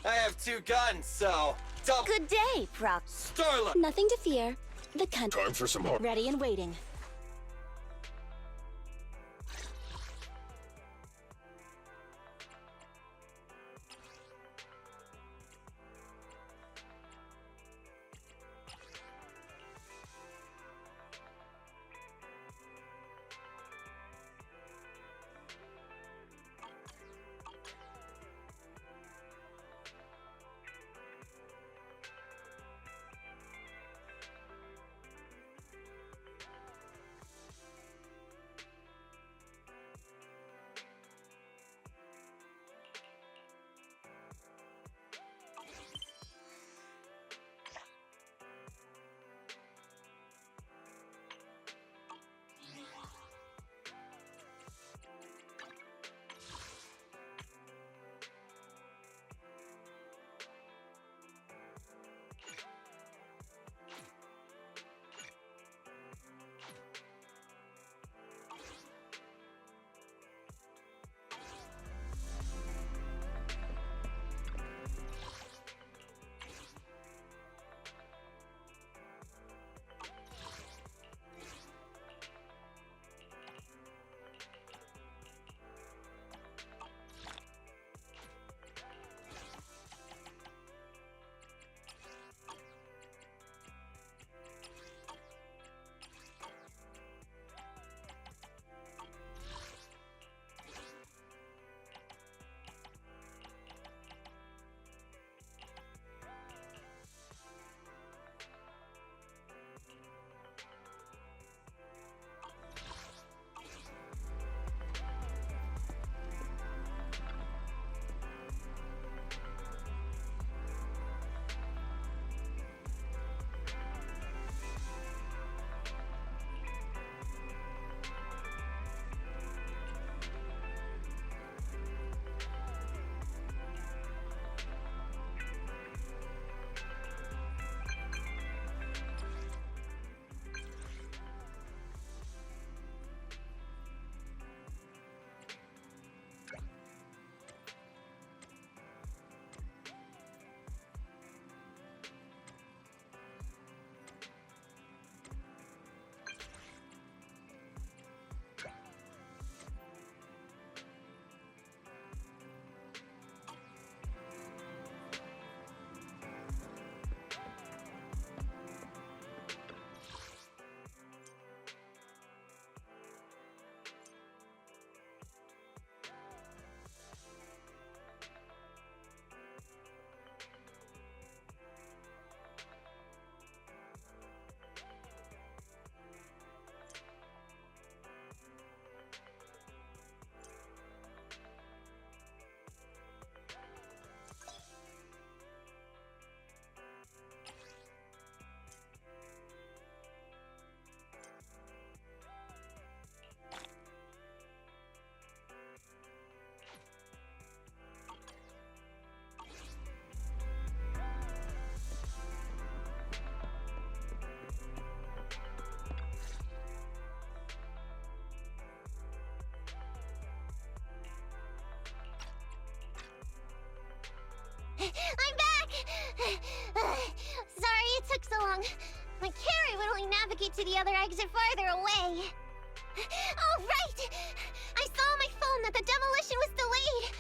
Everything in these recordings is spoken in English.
I have 2 guns, so... Good day, Proc. Starla! Nothing to fear. The Time for some more. ready and waiting. I'm back! Sorry it took so long. My carry would only navigate to the other exit farther away. Oh, right! I saw on my phone that the demolition was delayed.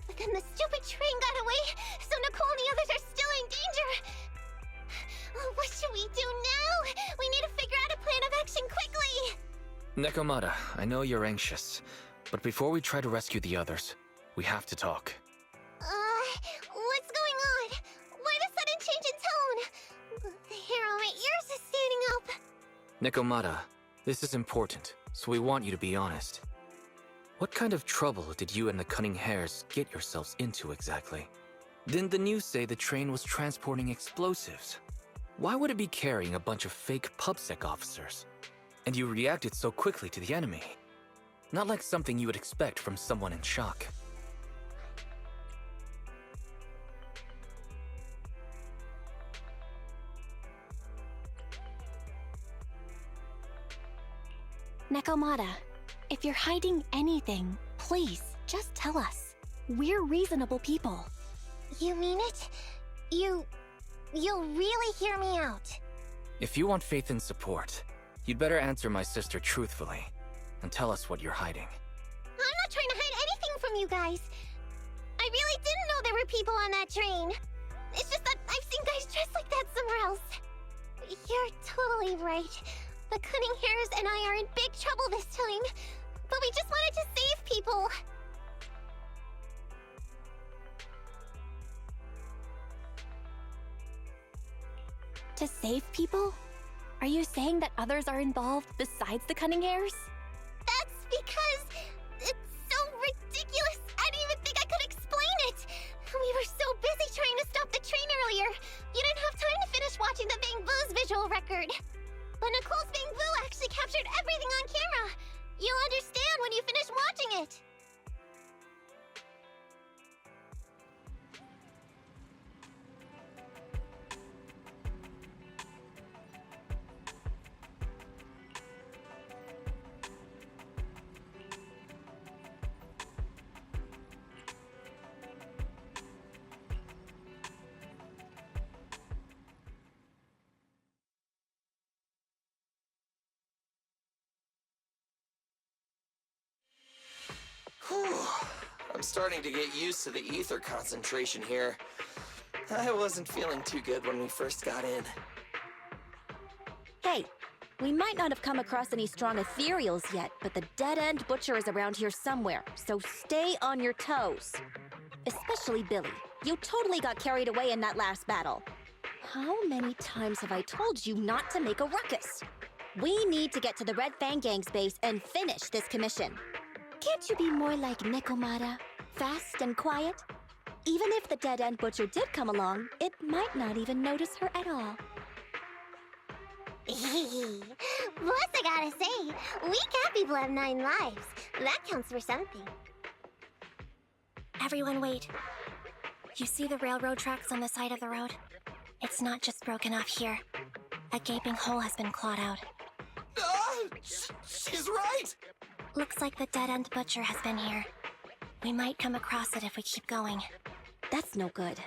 But then the stupid train got away, so Nicole and the others are still in danger. Oh, what should we do now? We need to figure out a plan of action quickly! Nekomata, I know you're anxious, but before we try to rescue the others, we have to talk. What's going on? Why the sudden change in tone? The hair on my ears is standing up. Nekomata, this is important, so we want you to be honest. What kind of trouble did you and the Cunning Hares get yourselves into exactly? Didn't the news say the train was transporting explosives? Why would it be carrying a bunch of fake PubSec officers? And you reacted so quickly to the enemy. Not like something you would expect from someone in shock. Nekomata, if you're hiding anything, please, just tell us. We're reasonable people. You mean it? You'll really hear me out. If you want faith and support, you'd better answer my sister truthfully and tell us what you're hiding. I'm not trying to hide anything from you guys. I really didn't know there were people on that train. It's just that I've seen guys dressed like that somewhere else. You're totally right. The cunning hairs and I are in big trouble this time. But we just wanted to save people. To save people? Are you saying that others are involved besides the cunning hairs? That's because it's so ridiculous. I didn't even think I could explain it. We were so busy trying to stop the train earlier. You didn't have time to finish watching the Bang Boo's visual record. But Nicole's Bang Boo actually captured everything on camera. You'll understand when you finish watching it. Whew. I'm starting to get used to the ether concentration here. I wasn't feeling too good when we first got in. Hey, we might not have come across any strong ethereals yet, but the dead-end butcher is around here somewhere, so stay on your toes. Especially Billy. You totally got carried away in that last battle. How many times have I told you not to make a ruckus? We need to get to the Red Fang Gang's base and finish this commission. Can't you be more like Nekomata? Fast and quiet? Even if the dead-end butcher did come along, it might not even notice her at all. Plus, I gotta say, we cat people have 9 lives. That counts for something. Everyone wait. You see the railroad tracks on the side of the road? It's not just broken off here. A gaping hole has been clawed out. She's right! Looks like the dead-end butcher has been here. We might come across it if we keep going. That's no good.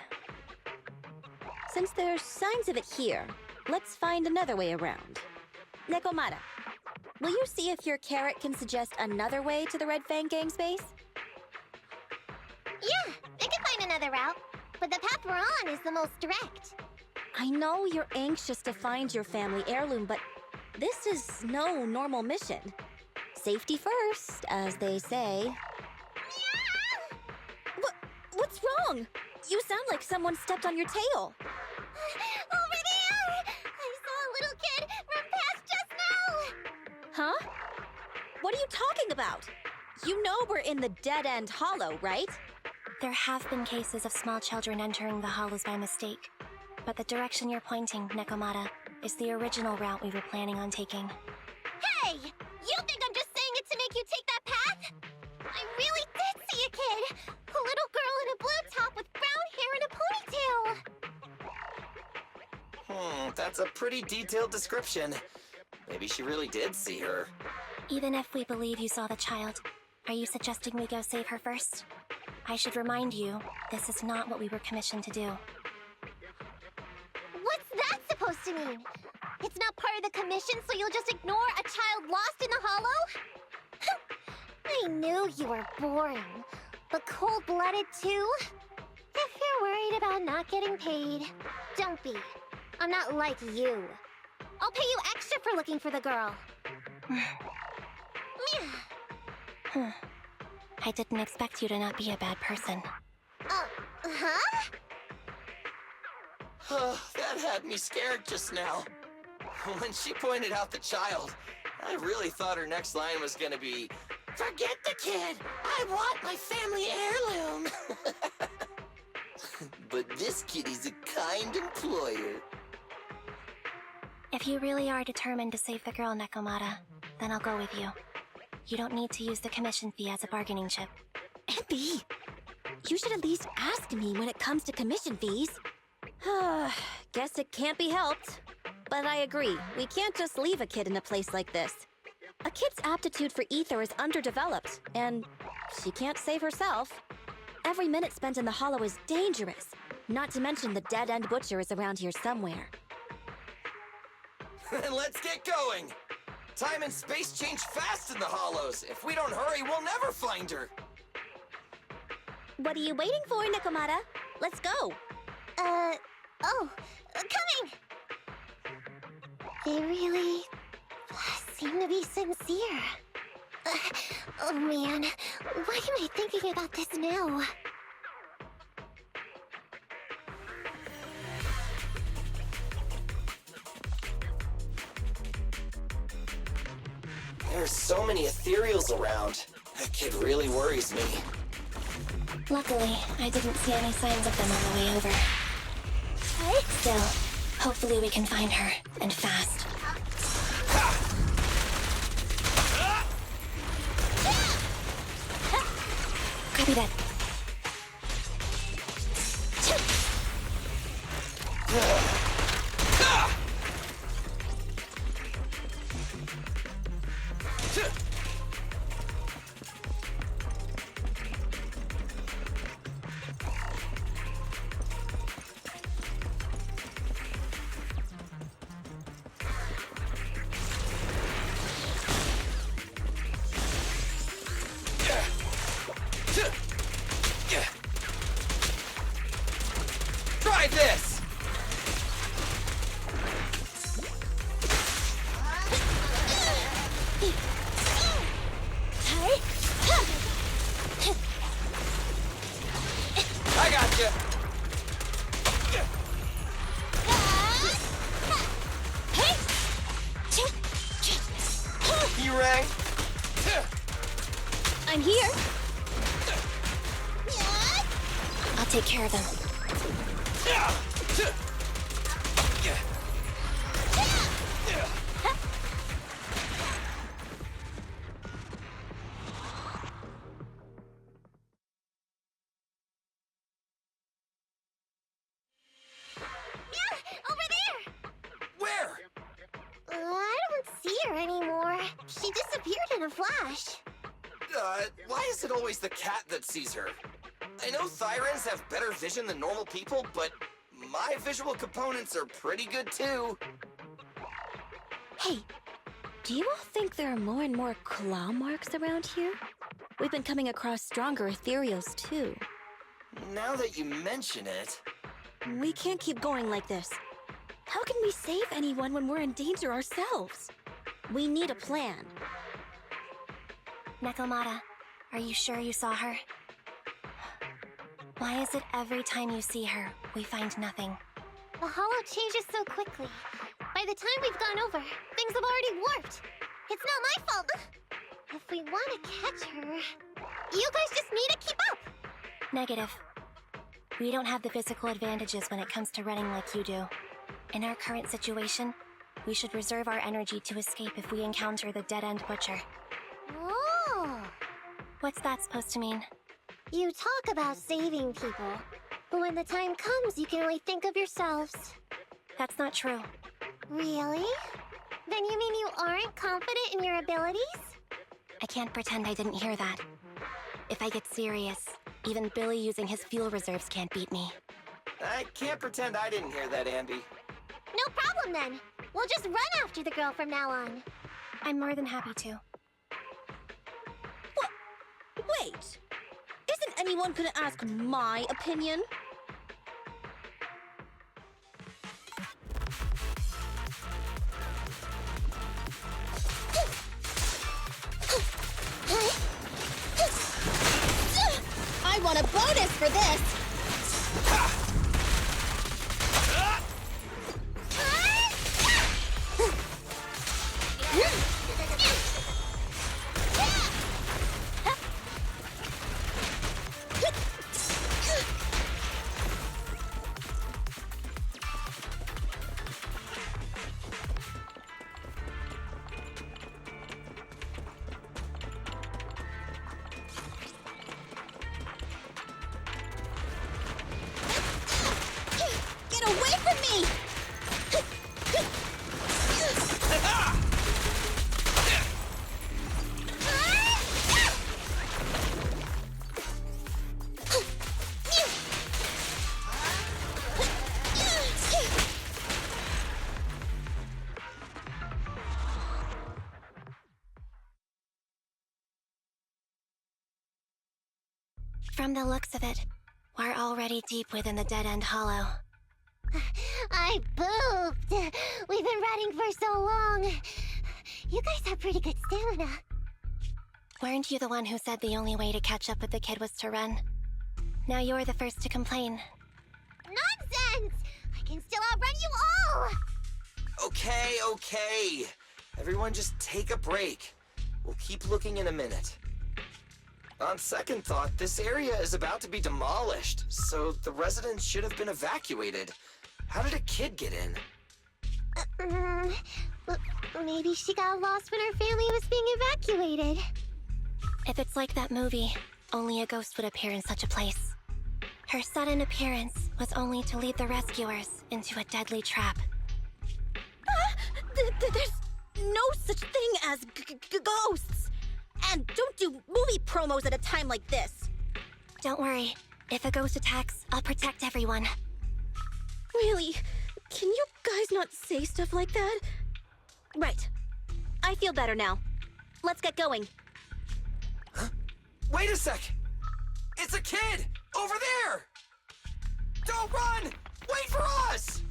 Since there's signs of it here, let's find another way around. Nekomata, will you see if your carrot can suggest another way to the Red Fang Gang's base? Yeah, I can find another route. But the path we're on is the most direct. I know you're anxious to find your family heirloom, but this is no normal mission. Safety first, as they say. What's wrong? You sound like someone stepped on your tail. Over there! I saw a little kid run past just now! Huh? What are you talking about? You know we're in the dead-end hollow, right? There have been cases of small children entering the hollows by mistake. But the direction you're pointing, Nekomata, is the original route we were planning on taking. Hey! You think I'm just saying it to make you take that path? I really did see a kid! A little girl in a blue top with brown hair and a ponytail! That's a pretty detailed description. Maybe she really did see her. Even if we believe you saw the child, are you suggesting we go save her first? I should remind you, this is not what we were commissioned to do. What's that supposed to mean? It's not part of the commission, so you'll just ignore a child lost in the hollow? I knew you were boring, but cold-blooded too? If you're worried about not getting paid, don't be. I'm not like you. I'll pay you extra for looking for the girl. I didn't expect you to not be a bad person. Huh? That had me scared just now. When she pointed out the child, I really thought her next line was gonna be, "Forget the kid! I want my family heirloom!" But this kitty's a kind employer. If you really are determined to save the girl, Nekomata, then I'll go with you. You don't need to use the commission fee as a bargaining chip. Epi, you should at least ask me when it comes to commission fees. Guess it can't be helped. But I agree, we can't just leave a kid in a place like this. A kid's aptitude for ether is underdeveloped, and she can't save herself. Every minute spent in the hollow is dangerous. Not to mention the dead-end butcher is around here somewhere. Then let's get going! Time and space change fast in the hollows. If we don't hurry, we'll never find her. What are you waiting for, Nekomata? Let's go! Coming! They really seem to be sincere. Oh man, why am I thinking about this now? There's so many ethereals around. That kid really worries me. Luckily, I didn't see any signs of them on the way over. Still, hopefully we can find her, and fast. Copy that. Try this! I gotcha! IREI! I'm here! I'll take care of them. Over there! Where? I don't see her anymore. She disappeared in a flash. Why is it always the cat that sees her? I know Thyrans have better vision than normal people, but my visual components are pretty good too. Hey, do you all think there are more and more claw marks around here? We've been coming across stronger ethereals too. Now that you mention it... We can't keep going like this. How can we save anyone when we're in danger ourselves? We need a plan. Nekomata, are you sure you saw her? Why is it every time you see her, we find nothing? The hollow changes so quickly. By the time we've gone over, things have already warped. It's not my fault. If we want to catch her, you guys just need to keep up. Negative. We don't have the physical advantages when it comes to running like you do. In our current situation, we should reserve our energy to escape if we encounter the dead-end butcher. Oh. What's that supposed to mean? You talk about saving people, but when the time comes, you can only think of yourselves. That's not true. Really? Then you mean you aren't confident in your abilities? I can't pretend I didn't hear that. If I get serious, even Billy using his fuel reserves can't beat me. I can't pretend I didn't hear that, Ambi. No problem then. We'll just run after the girl from now on. I'm more than happy to. Wait! Isn't anyone gonna ask my opinion? I want a bonus for this! Get away from me! From the looks of it, we're already deep within the dead-end hollow. I pooped. We've been running for so long. You guys have pretty good stamina. Weren't you the one who said the only way to catch up with the kid was to run? Now you're the first to complain. Nonsense! I can still outrun you all! Okay. Everyone just take a break. We'll keep looking in a minute. On second thought, this area is about to be demolished, so the residents should have been evacuated. How did a kid get in? Maybe she got lost when her family was being evacuated. If it's like that movie, only a ghost would appear in such a place. Her sudden appearance was only to lead the rescuers into a deadly trap. There's no such thing as ghosts! And don't do movie promos at a time like this! Don't worry. If a ghost attacks, I'll protect everyone. Really? Can you guys not say stuff like that? Right. I feel better now. Let's get going. Huh? Wait a sec! It's a kid! Over there! Don't run! Wait for us!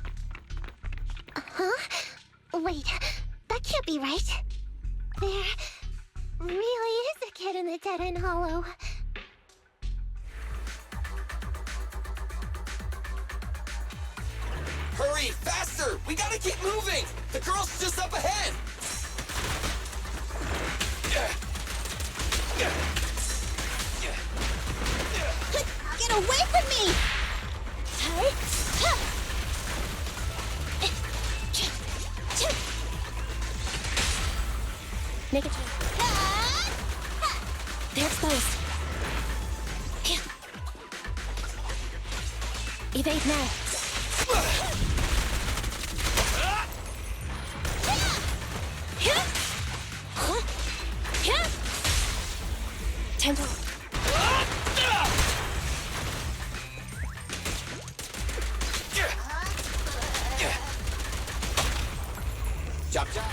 Huh? Wait, that can't be right. There really is a kid in the dead-end hollow. Hurry, faster! We gotta keep moving! The girl's just up ahead! Get away from me! Make a change. They're exposed. Evade now. Time to... Chop, chop.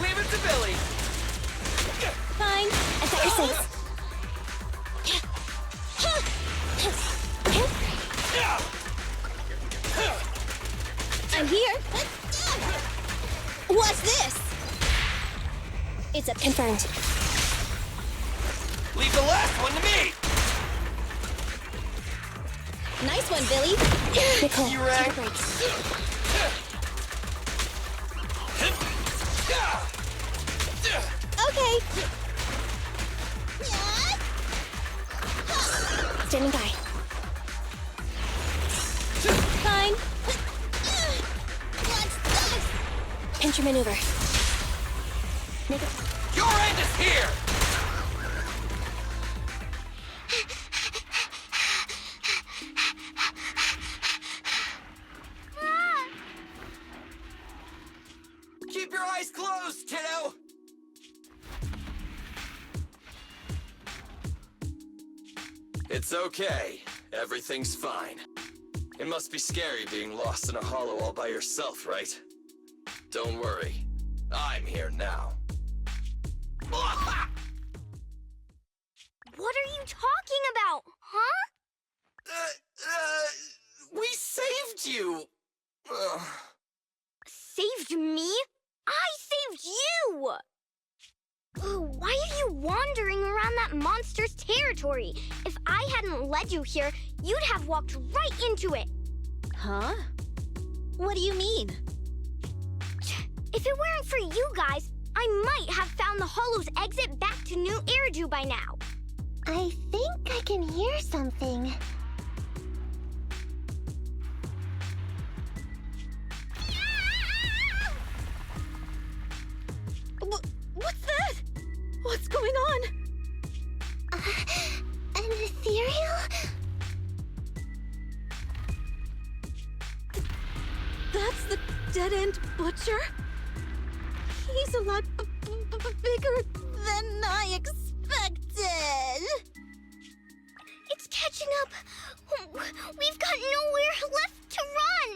Leave it to Billy. Fine. I got your safe. I'm here. What's this? It's a Confirmed. Leave the last one to me. nice one, Billy. Nicole, You take rang. a break. Okay. Standing by. Fine. Pincher maneuver. Make it... Your end is here. Keep your eyes closed, kiddo. It's okay. Everything's fine. It must be scary being lost in a hollow all by yourself, right? Don't worry. I'm here now. What are you talking about, huh? We saved you. Saved me? I saved you! Why are you wandering around that monster's territory? If I hadn't led you here, you'd have walked right into it. Huh? What do you mean? If it weren't for you guys, I might have found the hollow's exit back to New Eridu by now. I think I can hear something. What's that? What's going on? An ethereal? That's the dead-end butcher? He's a lot bigger than I expected. catching up. We've got nowhere left to run.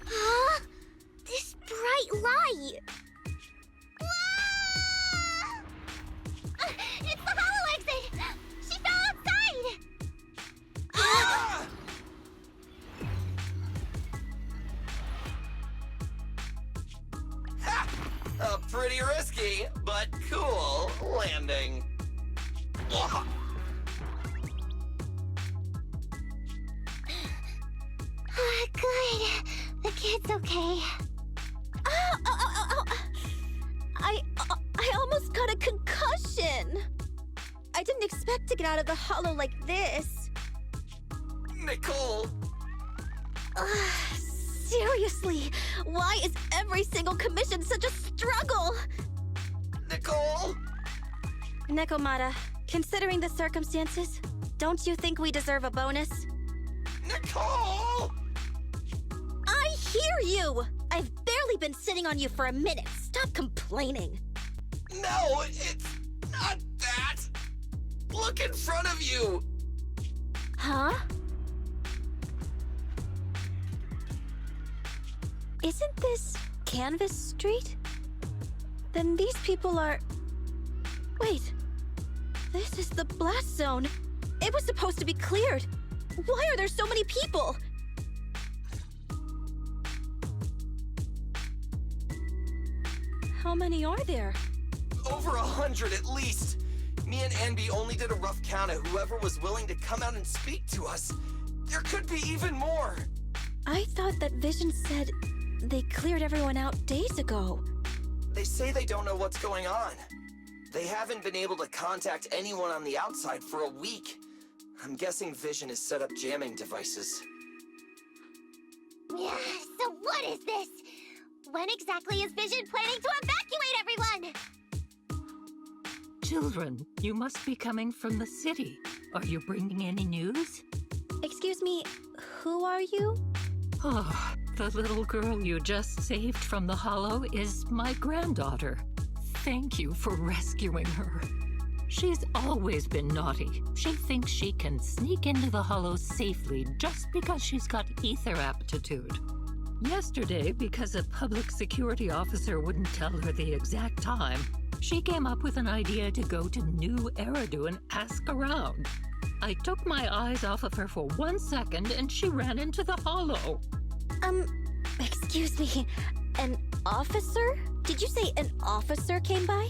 Huh? This bright light. Ah! It's the hollow exit. She fell outside. Ah! Ha! A pretty risky, but cool landing. Ugh. Good. The kid's okay. I almost got a concussion. I didn't expect to get out of the hollow like this. Nicole, Seriously, why is every single commission such a struggle? Nicole! Nekomata, considering the circumstances, don't you think we deserve a bonus? Nicole! I hear you! I've barely been sitting on you for a minute. Stop complaining. No, it's not that. Look in front of you. Huh? Isn't this Canvas Street? Then these people are... Wait. This is the blast zone. It was supposed to be cleared. Why are there so many people? How many are there? Over 100 at least. Me and Anby only did a rough count of whoever was willing to come out and speak to us. There could be even more. I thought that Vision said they cleared everyone out days ago. They say they don't know what's going on. They haven't been able to contact anyone on the outside for a week. I'm guessing Vision has set up jamming devices. Yeah, so what is this? When exactly is Vision planning to evacuate everyone? Children, you must be coming from the city. Are you bringing any news? Excuse me, who are you? Oh, the little girl you just saved from the hollow is my granddaughter. Thank you for rescuing her. She's always been naughty. She thinks she can sneak into the hollow safely just because she's got ether aptitude. Yesterday, because a public security officer wouldn't tell her the exact time, she came up with an idea to go to New Eridu and ask around. I took my eyes off of her for 1 second and she ran into the hollow. Excuse me, an officer? Did you say an officer came by?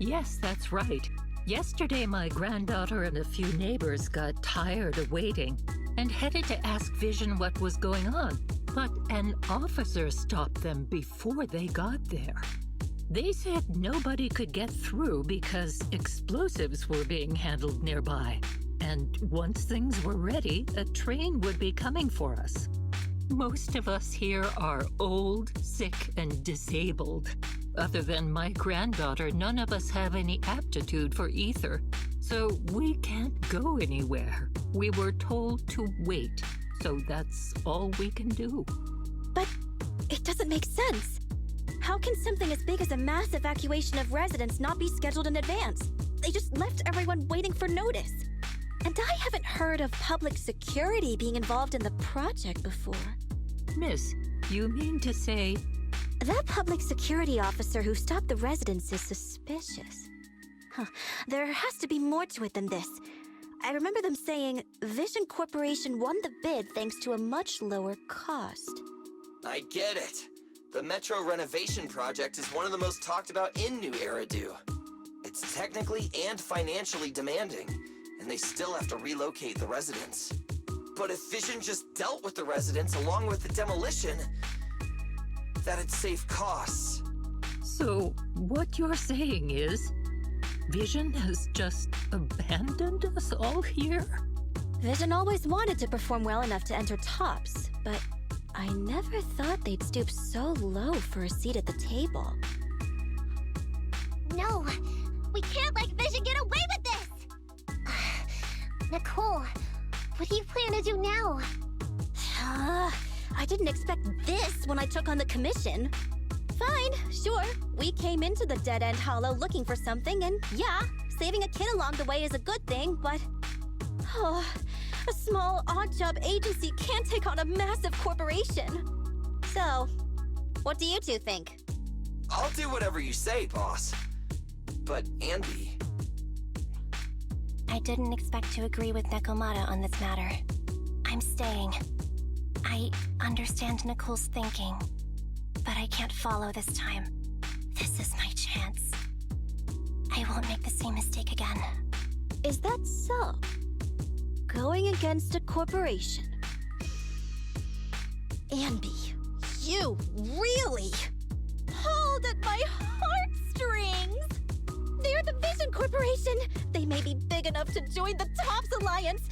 Yes, that's right. Yesterday, my granddaughter and a few neighbors got tired of waiting and headed to ask Vision what was going on. But an officer stopped them before they got there. They said nobody could get through because explosives were being handled nearby. And once things were ready, a train would be coming for us. Most of us here are old, sick, and disabled. Other than my granddaughter, none of us have any aptitude for ether, so we can't go anywhere. We were told to wait, so that's all we can do. But it doesn't make sense. How can something as big as a mass evacuation of residents not be scheduled in advance? They just left everyone waiting for notice. And I haven't heard of public security being involved in the project before. Miss, you mean to say... That public security officer who stopped the residents is suspicious. There has to be more to it than this. I remember them saying Vision Corporation won the bid thanks to a much lower cost. I get it. The Metro renovation project is one of the most talked about in New Eridu. It's technically and financially demanding, and they still have to relocate the residents. But if Vision just dealt with the residents along with the demolition, that'd save costs. So, what you're saying is, Vision has just abandoned us all here? Vision always wanted to perform well enough to enter tops, but I never thought they'd stoop so low for a seat at the table. No, we can't let Vision get away with this! Nicole, what do you plan to do now? I didn't expect this when I took on the commission. Fine, sure. We came into the dead-end hollow looking for something, and yeah, saving a kid along the way is a good thing, but... Oh, a small, odd-job agency can't take on a massive corporation. So, what do you two think? I'll do whatever you say, boss. But Andy... I didn't expect to agree with Nekomata on this matter. I'm staying. I understand Nicole's thinking, but I can't follow this time. This is my chance. I won't make the same mistake again. Is that so? Going against a corporation. Andy, you really pulled at my heartstrings! They're the Vision Corporation! They may be big enough to join the Tops Alliance!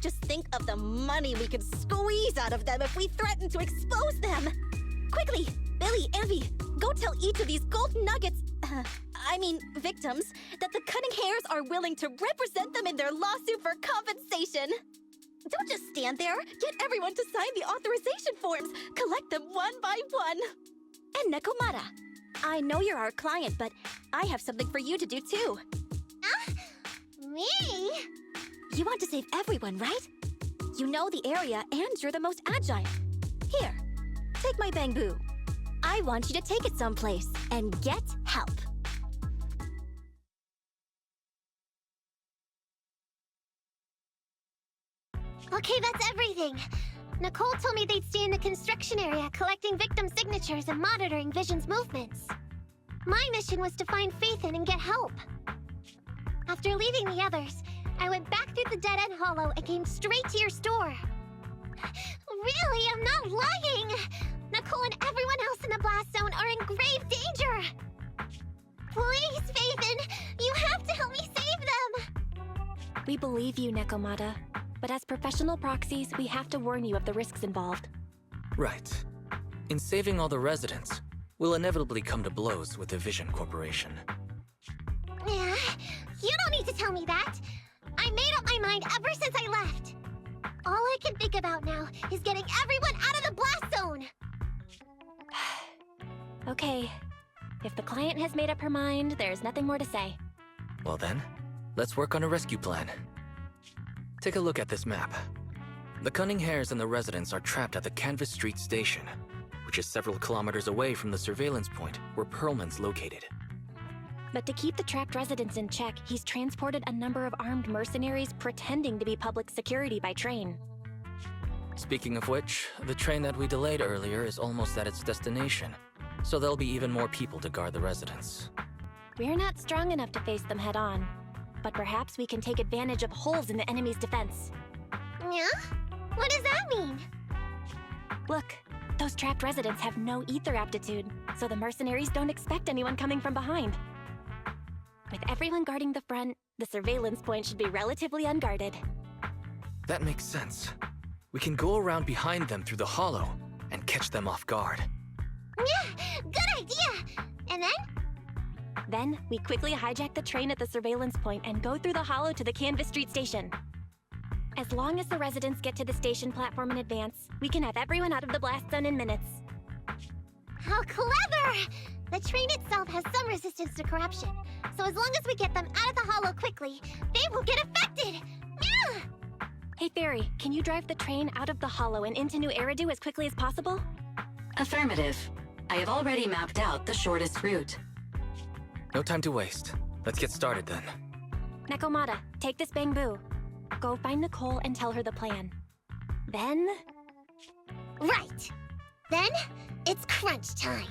Just think of the money we could squeeze out of them if we threaten to expose them! Quickly, Billy, Envy, go tell each of these gold nuggets, victims, that the Cunning Hairs are willing to represent them in their lawsuit for compensation! Don't just stand there! Get everyone to sign the authorization forms! Collect them one by one! And Nekomata, I know you're our client, but I have something for you to do too. Me? You want to save everyone, right? You know the area and you're the most agile. Here, take my bamboo. I want you to take it someplace and get help. Okay, that's everything. Nicole told me they'd stay in the construction area collecting victim signatures and monitoring Vision's movements. My mission was to find Faithin and get help. After leaving the others, I went back through the dead-end hollow and came straight to your store. Really, I'm not lying! Nicole and everyone else in the blast zone are in grave danger! Please, Faithin, you have to help me save them! We believe you, Nekomata. But as professional proxies, we have to warn you of the risks involved. Right. In saving all the residents, we'll inevitably come to blows with the Vision Corporation. Yeah, you don't need to tell me that. I made up my mind ever since I left. All I can think about now is getting everyone out of the blast zone. Okay. If the client has made up her mind, there's nothing more to say. Well then, let's work on a rescue plan. Take a look at this map. The Cunning Hairs and the residents are trapped at the Canvas Street station, which is several kilometers away from the surveillance point where Perlman's located. But to keep the trapped residents in check, he's transported a number of armed mercenaries pretending to be public security by train. Speaking of which, the train that we delayed earlier is almost at its destination, so there'll be even more people to guard the residents. We're not strong enough to face them head-on, but perhaps we can take advantage of holes in the enemy's defense. Yeah? What does that mean? Look, those trapped residents have no ether aptitude, so the mercenaries don't expect anyone coming from behind. With everyone guarding the front, the surveillance point should be relatively unguarded. That makes sense. We can go around behind them through the hollow and catch them off guard. Yeah, good idea! And then? Then, we quickly hijack the train at the surveillance point and go through the hollow to the Canvas Street station. As long as the residents get to the station platform in advance, we can have everyone out of the blast zone in minutes. How clever! The train itself has some resistance to corruption, so as long as we get them out of the hollow quickly, they won't get affected! Yeah! Hey Fairy, can you drive the train out of the hollow and into New Eridu as quickly as possible? Affirmative. I have already mapped out the shortest route. No time to waste. Let's get started then. Nekomata, take this bamboo. Go find Nicole and tell her the plan. Then... Right! Then, it's crunch time!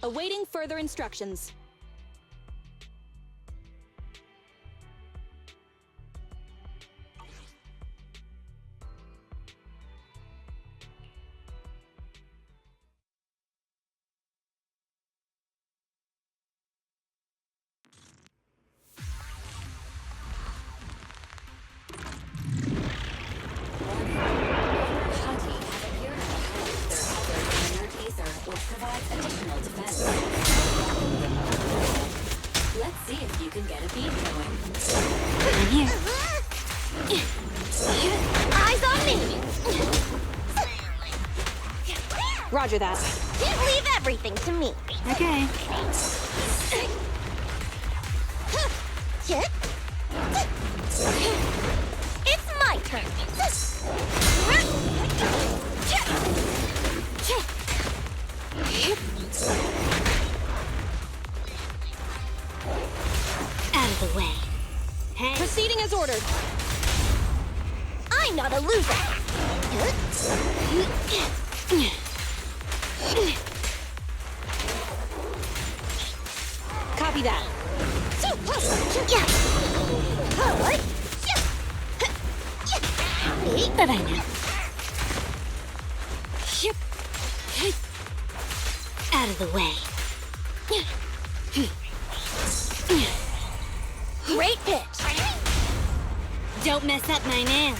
Awaiting further instructions. Which provides additional defense. Let's see if you can get a beat going. I'm here. Eyes on me! Roger that. You leave everything to me. Okay. It's my turn. Out of the way. Hey. Proceeding as ordered. I'm not a loser. Copy that. Bye-bye now. Out of the way. Great pitch. Don't mess up my nails.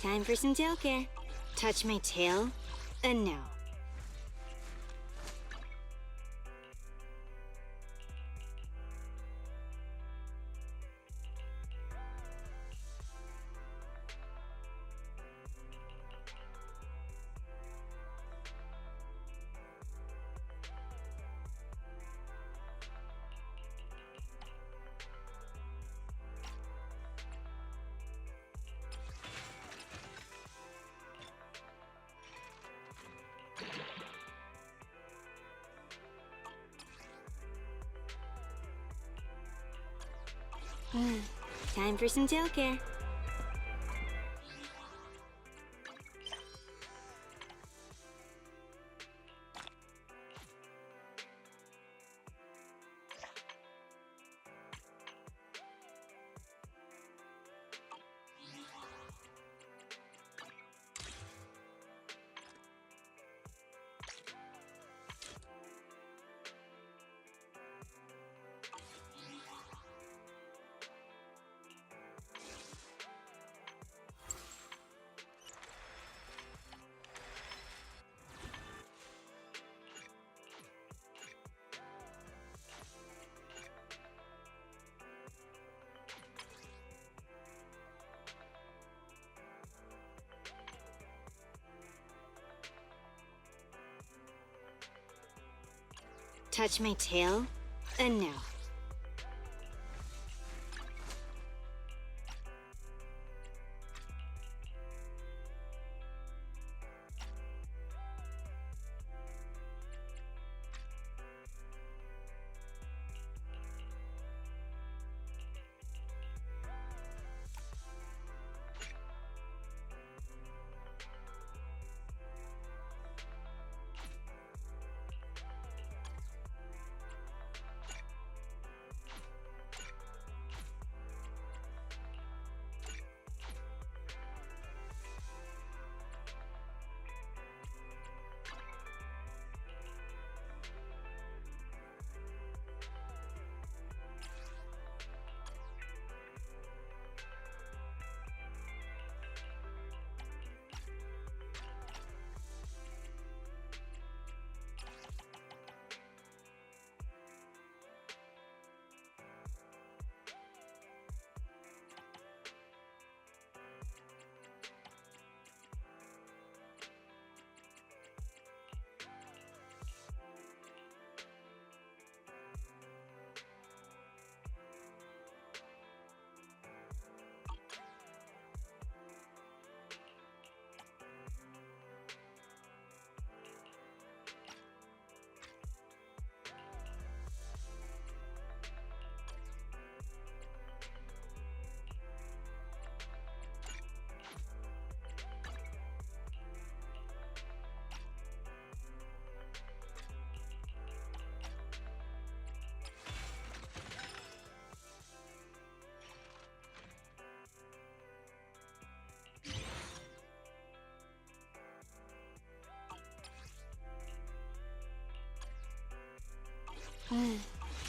Time for some tail care. Touch my tail, and now. Time for some tail care. Touch my tail, and now.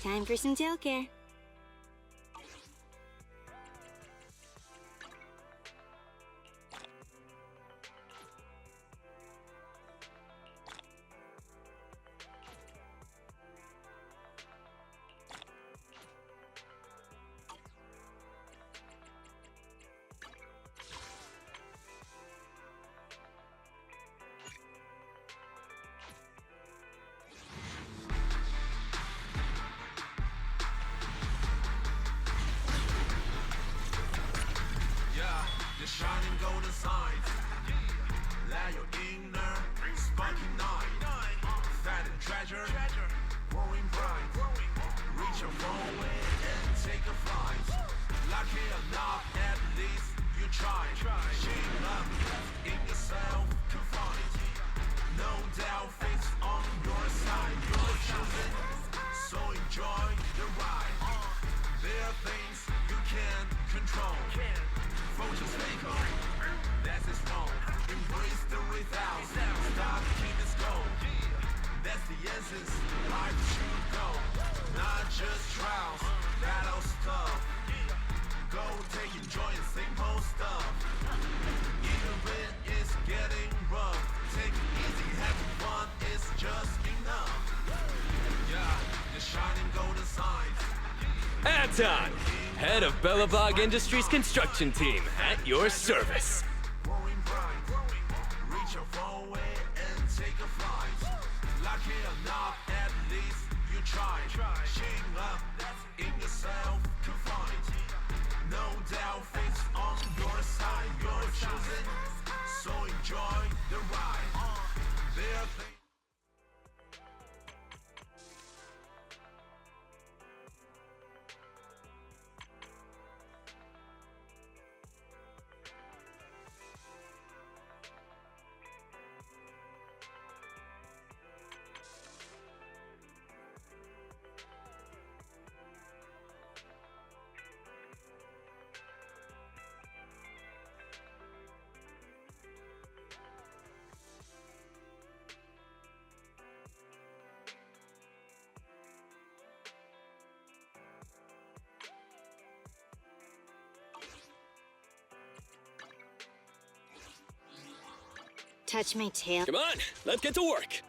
Time for some tail care. Shining golden signs. Let your inner sparking night. Find a treasure, growing bright. Reach your phone and take a flight. Lucky enough, at least you try. Shape up in yourself, confined. No doubt, fate's on your side. You're chosen, so enjoy the ride. There are things you can't control. Focus, stay calm. That's it, strong. Embrace the without. Stop, keep it going. Anton, head of Belobog Industries construction team, at your service. Growing bright, reach your phone way and take a flight. Lucky enough, at least you try. Shing up, in yourself confined. No doubt, fate's on your side. You're chosen, so enjoy the ride. There are things. Touch my tail. Come on, let's get to work.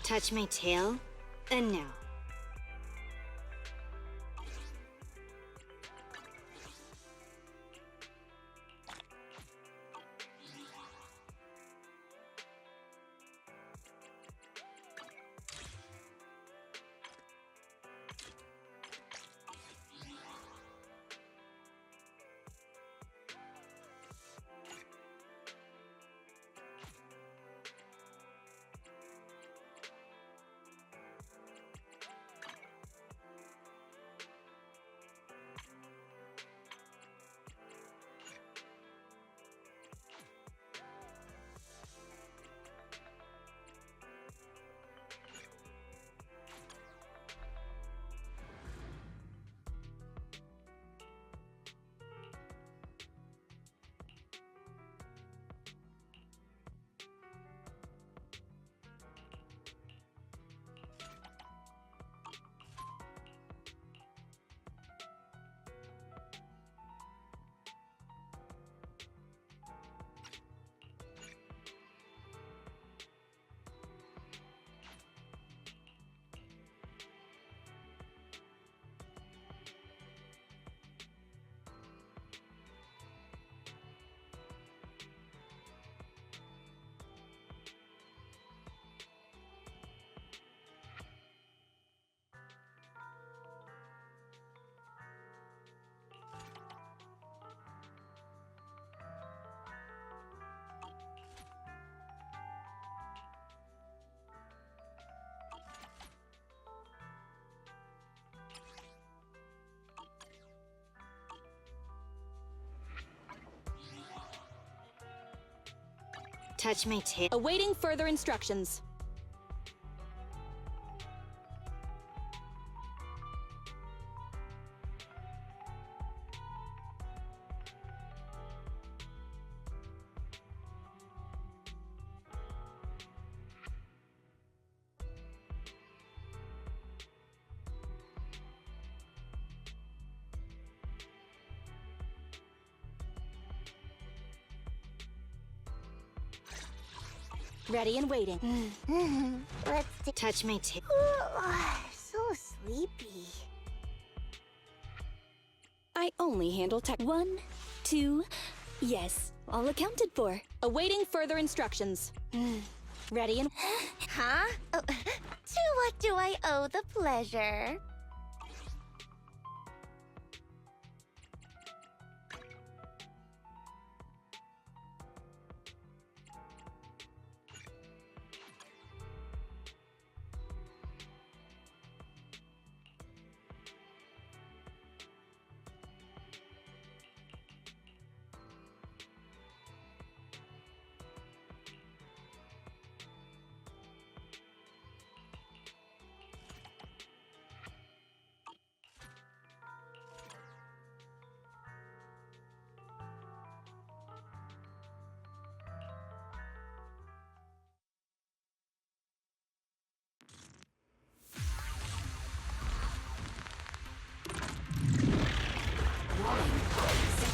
Touch my tail, and now. Touch my tail. Awaiting further instructions. Ready and waiting. Let's see. Touch my tail. So sleepy. I only handle tech. 1, 2, yes, all accounted for. Awaiting further instructions. Ready and... Huh? Oh, to what do I owe the pleasure?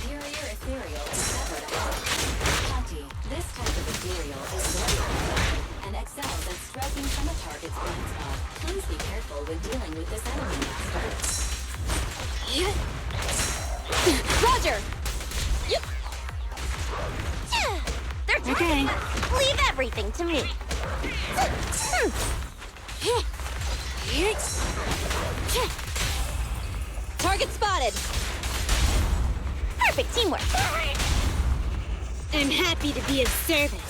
Superior ethereal is never to County, this type of ethereal is very effective and excels at striking from a target's blind spot. Please be careful when dealing with this enemy master. Roger! They're Okay. Leave everything to me. Target spotted! Perfect teamwork. I'm happy to be of service.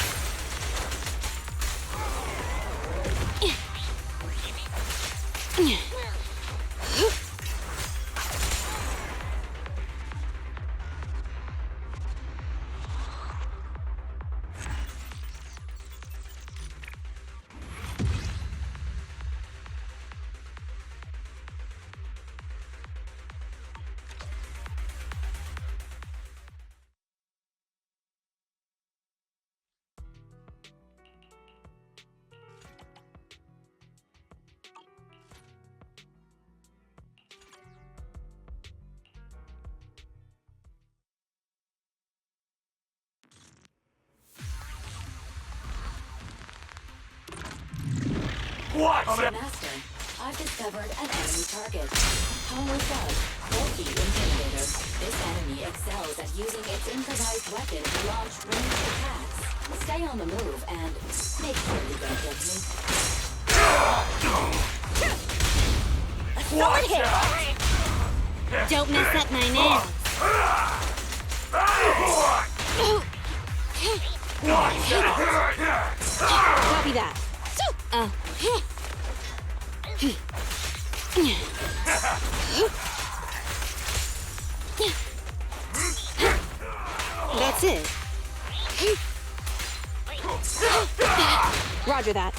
What? Master, I've discovered an enemy target. Power Thug, bulky intimidator. This enemy excels at using its improvised weapon to launch ranged attacks. Stay on the move and make sure you don't get me. Sword hit! Don't mess up my nails. Copy that. Oh. That's it. Roger that.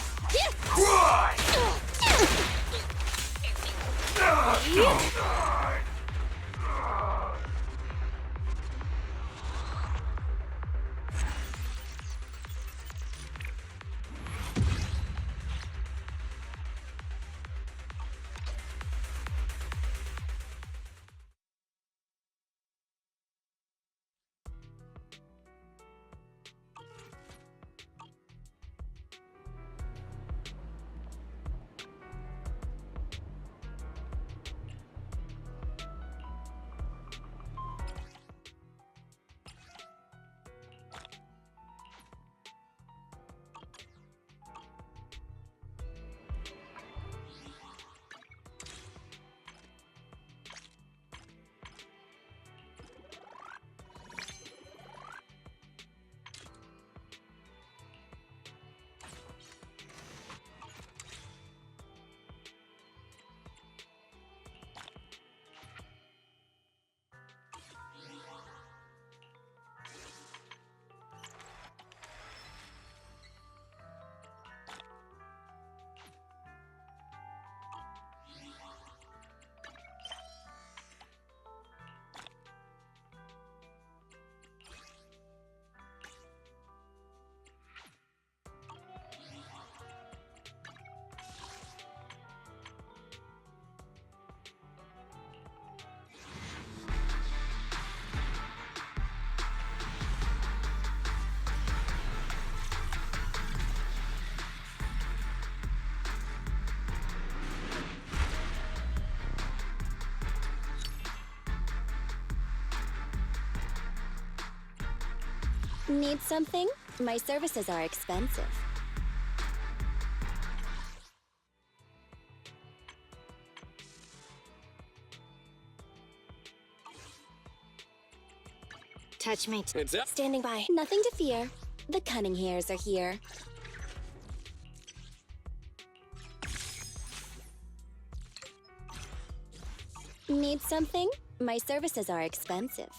Need something? My services are expensive. Touch my It's up. Standing by. Nothing to fear. The cunning hairs are here. Need something? My services are expensive.